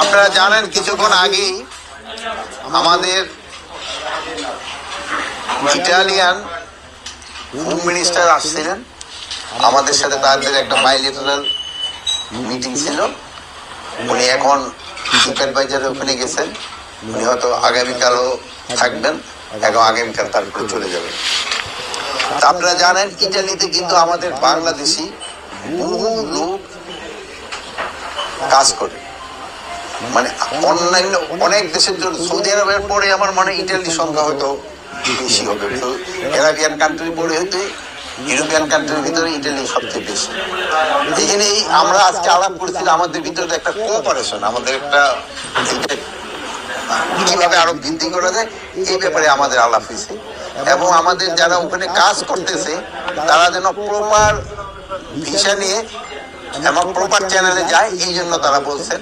আপনারা জানেন কিছুক্ষণ আগেই আমাদের ইটালিয়ান হোম মিনিস্টার আসছিলেন আমাদের সাথে, তাদের একটা বাইলেটারাল মিটিং ছিল। উনি এখন চিফ অ্যাডভাইজারে ওখানে গেছেন, উনি হয়তো আগামীকালও থাকবেন এবং আগামীকাল তারপরে চলে যাবেন। আপনারা জানেন ইটালিতে কিন্তু আমাদের বাংলাদেশি বহু লোক কাজ করে, মানে অন্যান্য অনেক দেশের জন্য। সৌদি আরবের পরে আমার মনে ইটালির সংখ্যা হয়তো বেশি হবে, এরাবিয়ান কান্ট্রির পরে হয়তো ইউরোপিয়ান কান্ট্রির ভিতরে ইটালি সবচেয়ে বেশি। এই জন্যই আমরা আজকে আলাপ করেছিলাম আমাদের ভিতরে একটা কোঅপারেশন, আমাদের একটা কিভাবে আরো বৃদ্ধি করা যায় এই ব্যাপারে আমাদের আলাপ হয়েছে। এবং আমাদের যারা ওখানে কাজ করতেছে তারা যেন প্রপার ভিসা নিয়ে এবং প্রপার চ্যানেলে যায়, এই জন্য তারা বলছেন